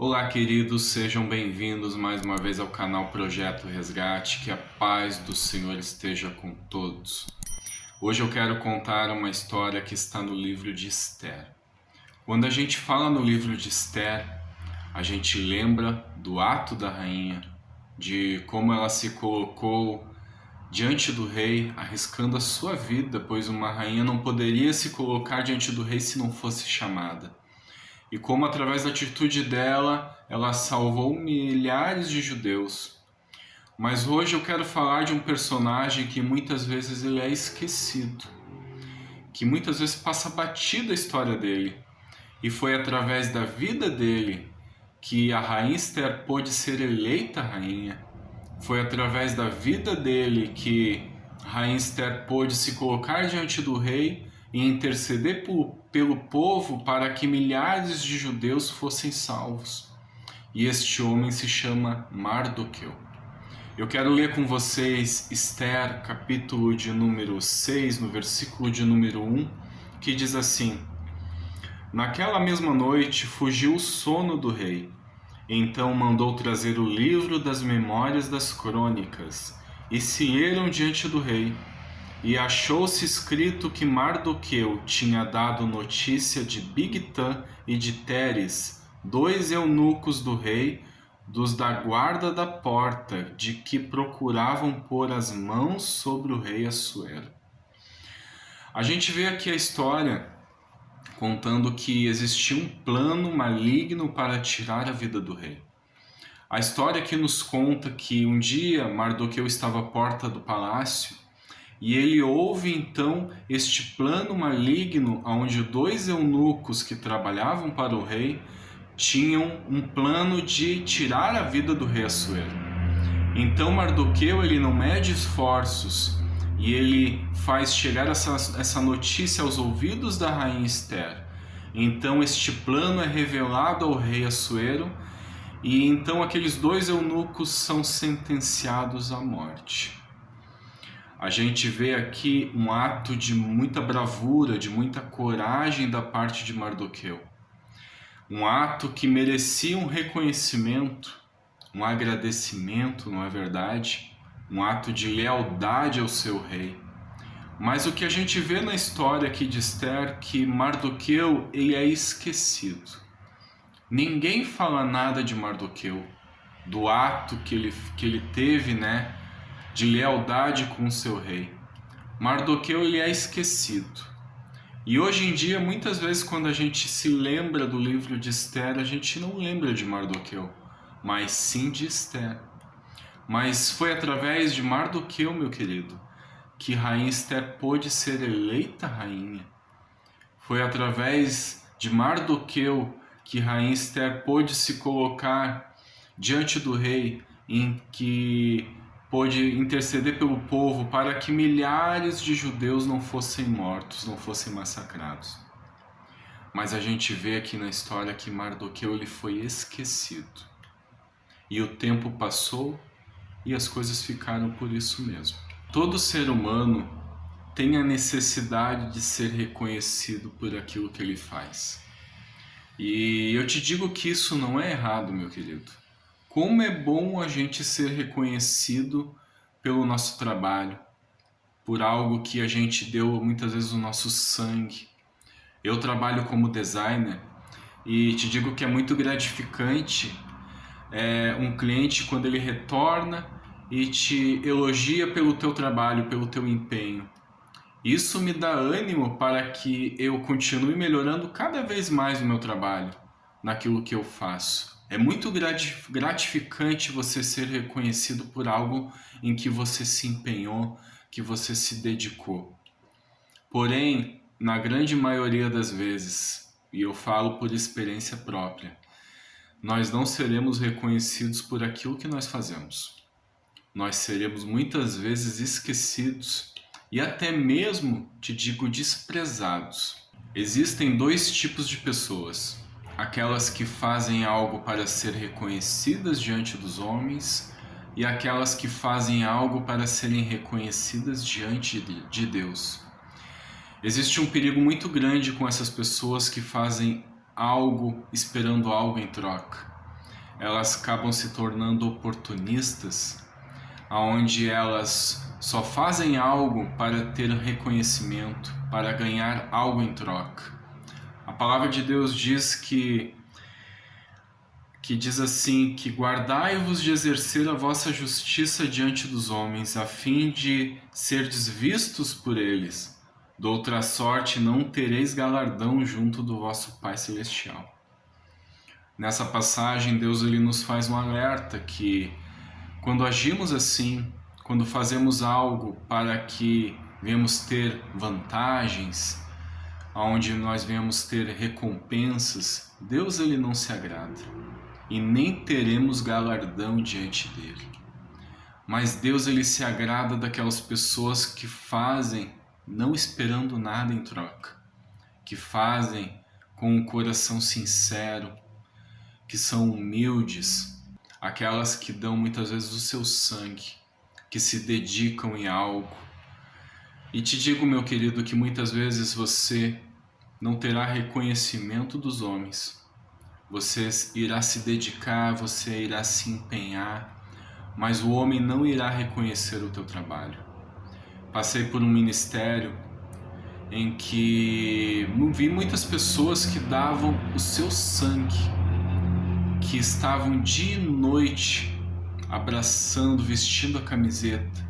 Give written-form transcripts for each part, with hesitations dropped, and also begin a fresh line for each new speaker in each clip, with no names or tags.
Olá, queridos, sejam bem-vindos mais uma vez ao canal Projeto Resgate, que a paz do Senhor esteja com todos. Hoje eu quero contar uma história que está no livro de Esther. Quando a gente fala no livro de Esther, a gente lembra do ato da rainha, de como ela se colocou diante do rei, arriscando a sua vida, pois uma rainha não poderia se colocar diante do rei se não fosse chamada. E como através da atitude dela, ela salvou milhares de judeus. Mas hoje eu quero falar de um personagem que muitas vezes ele é esquecido, que muitas vezes passa batida a história dele. E foi através da vida dele que a rainha Esther pôde ser eleita rainha. Foi através da vida dele que a rainha Esther pôde se colocar diante do rei e interceder pelo povo para que milhares de judeus fossem salvos. E este homem se chama Mardoqueu. Eu quero ler com vocês Esther, capítulo de número 6, no versículo de número 1, que diz assim: Naquela mesma noite fugiu o sono do rei. Então mandou trazer o livro das memórias das crônicas, e se leram diante do rei. E achou-se escrito que Mardoqueu tinha dado notícia de Bigtã e de Teres, dois eunucos do rei, dos da guarda da porta, de que procuravam pôr as mãos sobre o rei Assuero. A gente vê aqui a história contando que existia um plano maligno para tirar a vida do rei. A história aqui nos conta que um dia Mardoqueu estava à porta do palácio e ele ouve então este plano maligno onde dois eunucos que trabalhavam para o rei tinham um plano de tirar a vida do rei Assuero. Então Mardoqueu ele não mede esforços e ele faz chegar essa notícia aos ouvidos da rainha Esther. Então este plano é revelado ao rei Assuero e então aqueles dois eunucos são sentenciados à morte. A gente vê aqui um ato de muita bravura, de muita coragem da parte de Mardoqueu. Um ato que merecia um reconhecimento, um agradecimento, não é verdade? Um ato de lealdade ao seu rei. Mas o que a gente vê na história aqui de Esther, que Mardoqueu ele é esquecido. Ninguém fala nada de Mardoqueu, do ato que ele teve, de lealdade com o seu rei. Mardoqueu ele é esquecido. E hoje em dia, muitas vezes, quando a gente se lembra do livro de Esther, a gente não lembra de Mardoqueu, mas sim de Esther. Mas foi através de Mardoqueu, meu querido, que rainha Esther pôde ser eleita rainha. Foi através de Mardoqueu que rainha Esther pôde se colocar diante do rei, em que pôde interceder pelo povo para que milhares de judeus não fossem mortos, não fossem massacrados. Mas a gente vê aqui na história que Mardoqueu ele foi esquecido. E o tempo passou e as coisas ficaram por isso mesmo. Todo ser humano tem a necessidade de ser reconhecido por aquilo que ele faz. E eu te digo que isso não é errado, meu querido. Como é bom a gente ser reconhecido pelo nosso trabalho, por algo que a gente deu muitas vezes o nosso sangue. Eu trabalho como designer e te digo que é muito gratificante um cliente quando ele retorna e te elogia pelo teu trabalho, pelo teu empenho. Isso me dá ânimo para que eu continue melhorando cada vez mais o meu trabalho, naquilo que eu faço. É muito gratificante você ser reconhecido por algo em que você se empenhou, que você se dedicou. Porém, na grande maioria das vezes, e eu falo por experiência própria, nós não seremos reconhecidos por aquilo que nós fazemos. Nós seremos muitas vezes esquecidos e até mesmo, te digo, desprezados. Existem dois tipos de pessoas: aquelas que fazem algo para ser reconhecidas diante dos homens e aquelas que fazem algo para serem reconhecidas diante de Deus. Existe um perigo muito grande com essas pessoas que fazem algo esperando algo em troca. elas acabam se tornando oportunistas, aonde elas só fazem algo para ter reconhecimento, para ganhar algo em troca. A palavra de Deus diz que diz assim, que guardai-vos de exercer a vossa justiça diante dos homens, a fim de serdes vistos por eles. Doutra sorte não tereis galardão junto do vosso Pai Celestial. Nessa passagem, Deus ele nos faz um alerta que quando agimos assim, quando fazemos algo para que venhamos ter vantagens, onde nós venhamos ter recompensas, Deus ele não se agrada e nem teremos galardão diante dele. Mas Deus ele se agrada daquelas pessoas que fazem não esperando nada em troca, que fazem com um coração sincero, que são humildes, aquelas que dão muitas vezes o seu sangue, que se dedicam em algo. E te digo, meu querido, que muitas vezes você não terá reconhecimento dos homens. Você irá se dedicar, você irá se empenhar, mas o homem não irá reconhecer o teu trabalho. Passei por um ministério em que vi muitas pessoas que davam o seu sangue, que estavam dia e noite abraçando, vestindo a camiseta,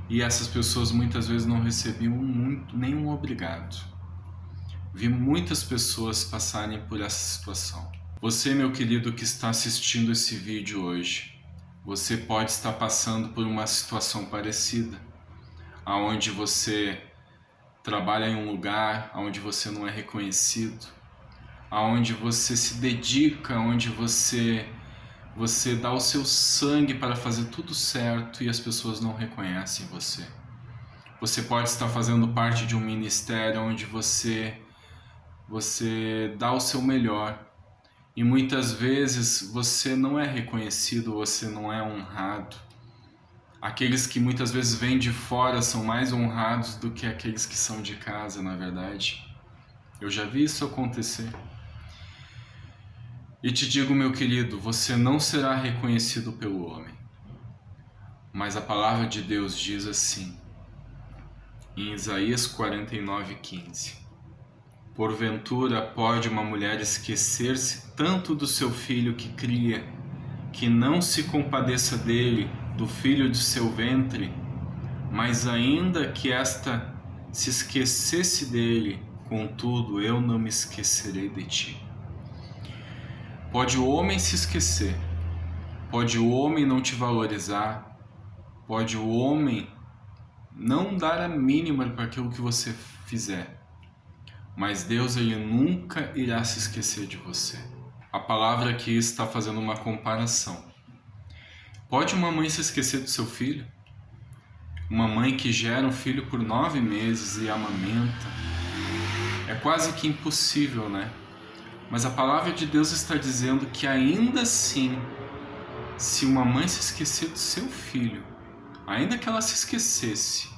e essas pessoas muitas vezes não recebiam nenhum obrigado. Vi muitas pessoas passarem por essa situação. Você, meu querido, que está assistindo esse vídeo hoje, você pode estar passando por uma situação parecida, aonde você trabalha em um lugar onde você não é reconhecido, aonde você se dedica, onde você dá o seu sangue para fazer tudo certo e as pessoas não reconhecem você. Você pode estar fazendo parte de um ministério onde você dá o seu melhor e muitas vezes você não é reconhecido, você não é honrado. Aqueles que muitas vezes vêm de fora são mais honrados do que aqueles que são de casa, na verdade. Eu já vi isso acontecer. E te digo, meu querido, você não será reconhecido pelo homem. Mas a palavra de Deus diz assim, em Isaías 49:15: porventura pode uma mulher esquecer-se tanto do seu filho que cria, que não se compadeça dele, do filho de seu ventre? Mas ainda que esta se esquecesse dele, contudo eu não me esquecerei de ti. Pode o homem se esquecer, pode o homem não te valorizar, pode o homem não dar a mínima para aquilo que você fizer, mas Deus ele nunca irá se esquecer de você. A palavra aqui está fazendo uma comparação. Pode uma mãe se esquecer do seu filho? Uma mãe que gera um filho por 9 meses e amamenta. É quase que impossível, né? Mas a palavra de Deus está dizendo que ainda assim, se uma mãe se esquecer do seu filho, ainda que ela se esquecesse,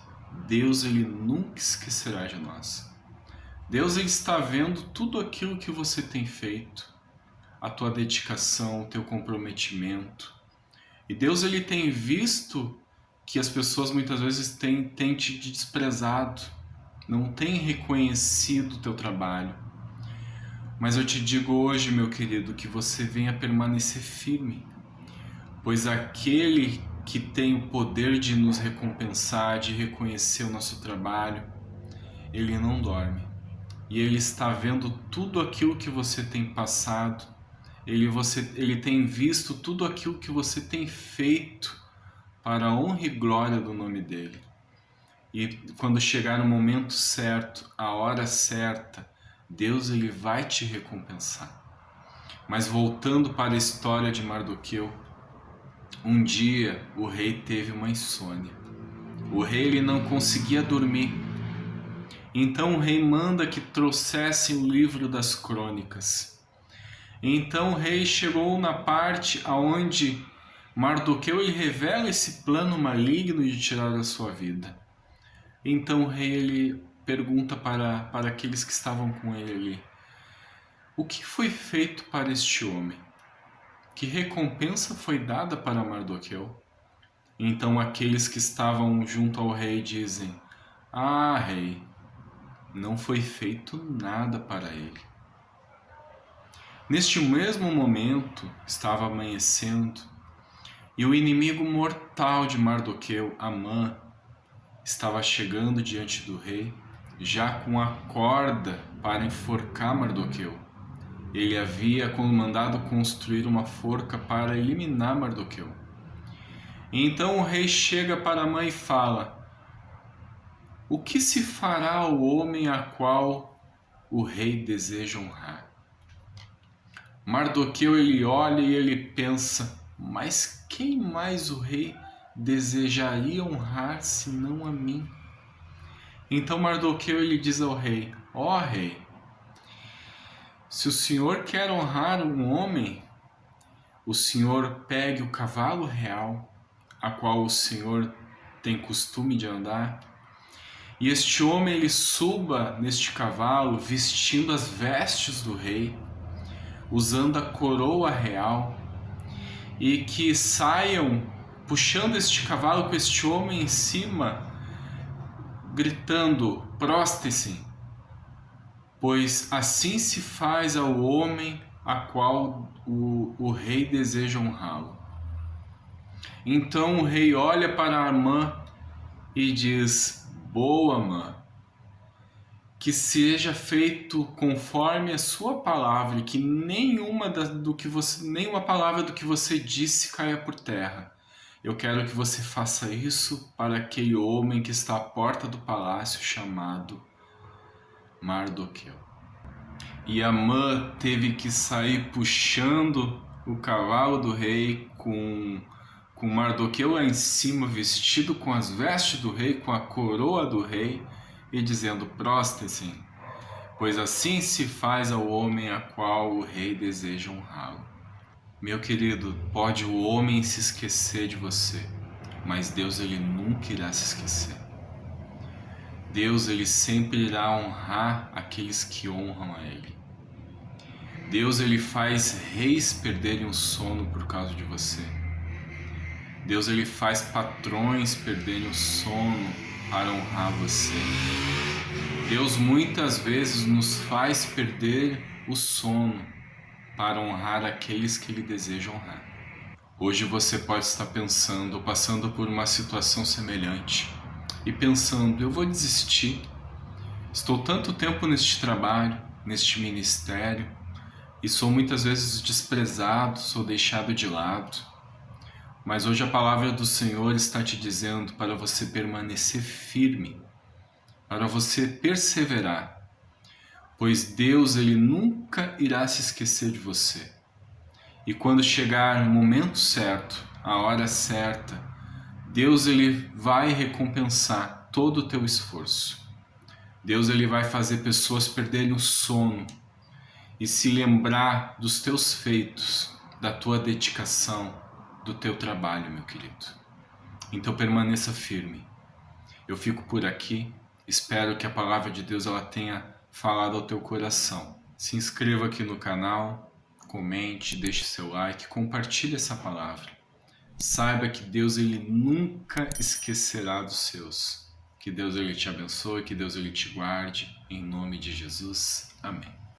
Deus ele nunca esquecerá de nós. Deus ele está vendo tudo aquilo que você tem feito, a tua dedicação, o teu comprometimento. E Deus ele tem visto que as pessoas muitas vezes têm te desprezado, não têm reconhecido o teu trabalho. Mas eu te digo hoje, meu querido, que você venha permanecer firme, pois aquele que tem o poder de nos recompensar, de reconhecer o nosso trabalho, ele não dorme. E ele está vendo tudo aquilo que você tem passado, ele tem visto tudo aquilo que você tem feito para a honra e glória do nome dele. E quando chegar o momento certo, a hora certa, Deus ele vai te recompensar. Mas voltando para a história de Mardoqueu, um dia o rei teve uma insônia. O rei ele não conseguia dormir. Então o rei manda que trouxessem o livro das crônicas. Então o rei chegou na parte aonde Mardoqueu ele revela esse plano maligno de tirar a sua vida. Então o rei ele pergunta para aqueles que estavam com ele ali: o que foi feito para este homem? O Que recompensa foi dada para Mardoqueu? Então aqueles que estavam junto ao rei dizem: Ah, rei, não foi feito nada para ele. Neste mesmo momento estava amanhecendo, e o inimigo mortal de Mardoqueu, Amã, estava chegando diante do rei, já com a corda para enforcar Mardoqueu. Ele havia mandado construir uma forca para eliminar Mardoqueu. Então o rei chega para Amã e fala: O que se fará ao homem a qual o rei deseja honrar? Mardoqueu ele olha e ele pensa: mas quem mais o rei desejaria honrar senão a mim? Então Mardoqueu ele diz ao rei: Ó rei, se o senhor quer honrar um homem, o senhor pegue o cavalo real, a qual o senhor tem costume de andar, e este homem ele suba neste cavalo vestindo as vestes do rei, usando a coroa real, e que saiam puxando este cavalo com este homem em cima, gritando: prostre-se, pois assim se faz ao homem a qual o rei deseja honrá-lo. Então o rei olha para Amã e diz: boa, Amã, que seja feito conforme a sua palavra, e que nenhuma palavra do que você disse caia por terra. Eu quero que você faça isso para aquele homem que está à porta do palácio chamado Mardoqueu. E Amã teve que sair puxando o cavalo do rei com Mardoqueu lá em cima, vestido com as vestes do rei, com a coroa do rei, e dizendo: prostre-se, pois assim se faz ao homem a qual o rei deseja honrá-lo. Meu querido, pode o homem se esquecer de você, mas Deus ele nunca irá se esquecer. Deus ele sempre irá honrar aqueles que honram a ele. Deus ele faz reis perderem o sono por causa de você. Deus ele faz patrões perderem o sono para honrar você. Deus muitas vezes nos faz perder o sono para honrar aqueles que ele deseja honrar. Hoje você pode estar pensando ou passando por uma situação semelhante e pensando: eu vou desistir. Estou tanto tempo neste trabalho, neste ministério, e sou muitas vezes desprezado, sou deixado de lado. Mas hoje a palavra do Senhor está te dizendo para você permanecer firme, para você perseverar, pois Deus ele nunca irá se esquecer de você. E quando chegar o momento certo, a hora certa, Deus ele vai recompensar todo o teu esforço. Deus ele vai fazer pessoas perderem o sono e se lembrar dos teus feitos, da tua dedicação, do teu trabalho, meu querido. Então permaneça firme. Eu fico por aqui. Espero que a palavra de Deus ela tenha falado ao teu coração. Se inscreva aqui no canal, comente, deixe seu like, compartilhe essa palavra. Saiba que Deus ele nunca esquecerá dos seus. Que Deus ele te abençoe, que Deus ele te guarde. Em nome de Jesus. Amém.